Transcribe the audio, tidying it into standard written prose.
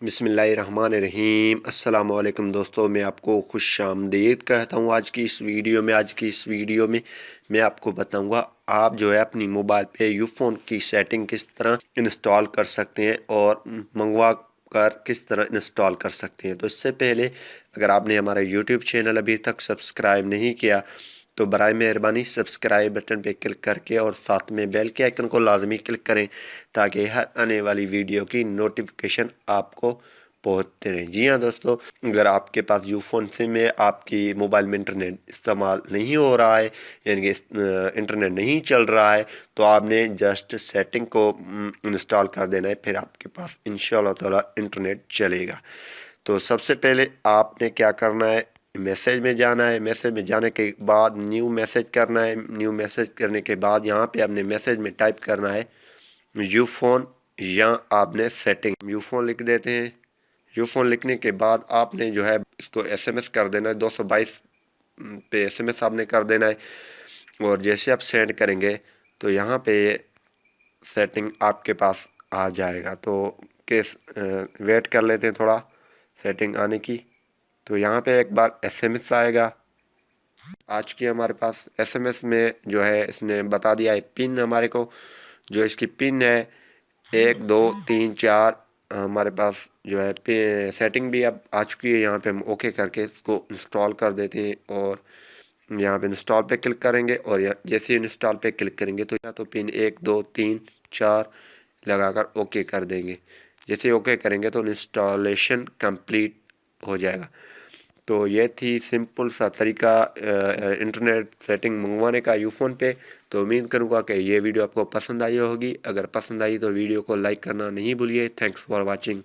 बिस्मिल्लाहिर्रहमानिर्रहीम। अस्सलाम वालेकुम दोस्तों, मैं आपको खुश आमदीद कहता हूँ। आज की इस वीडियो में मैं आपको बताऊँगा आप जो है अपनी मोबाइल पे यूफ़ोन की सेटिंग किस तरह इंस्टॉल कर सकते हैं और मंगवा कर किस तरह इंस्टॉल कर सकते हैं। तो इससे पहले अगर आपने हमारा यूट्यूब चैनल अभी तक सब्सक्राइब नहीं किया तो बराए मेहरबानी सब्सक्राइब बटन पे क्लिक करके और साथ में बेल के आइकन को लाजमी क्लिक करें ताकि हर आने वाली वीडियो की नोटिफिकेशन आपको पहुंचते रहें। जी हाँ दोस्तों, अगर आपके पास यूफ़ोन सिम में आपकी मोबाइल में इंटरनेट इस्तेमाल नहीं हो रहा है, यानी कि इंटरनेट नहीं चल रहा है, तो आपने जस्ट सेटिंग को इंस्टॉल कर देना है, फिर आपके पास इंशाअल्लाह ताला इंटरनेट चलेगा। तो सबसे पहले आपने क्या करना है, मैसेज में जाना है। मैसेज में जाने के बाद न्यू मैसेज करना है। न्यू मैसेज करने के बाद यहाँ पे आपने मैसेज में टाइप करना है यूफ़ोन या आपने सेटिंग यूफ़ोन लिख देते हैं। यूफ़ोन लिखने के बाद आपने जो है इसको एसएमएस कर देना है। 222 पे एसएमएस आपने कर देना है और जैसे आप सेंड करेंगे तो यहाँ पे सेटिंग आपके पास आ जाएगा। तो केस वेट कर लेते हैं थोड़ा सेटिंग आने की। तो यहाँ पे एक बार एसएमएस आएगा। आज की हमारे पास एसएमएस में जो है इसने बता दिया है पिन हमारे को। जो इसकी पिन है 1234। हमारे पास जो है सेटिंग भी अब आ चुकी है। यहाँ पे हम ओके करके इसको इंस्टॉल कर देते हैं और यहाँ पे इंस्टॉल पे क्लिक करेंगे और जैसे इंस्टॉल पे क्लिक करेंगे तो या तो पिन 1 2 3 4 लगाकर ओके कर देंगे। जैसे ओके करेंगे तो इंस्टॉलेशन कंप्लीट हो जाएगा। तो ये थी सिंपल सा तरीका इंटरनेट सेटिंग मंगवाने का यूफ़ोन पे। तो उम्मीद करूँगा कि ये वीडियो आपको पसंद आई होगी। अगर पसंद आई तो वीडियो को लाइक करना नहीं भूलिए। Thanks for watching.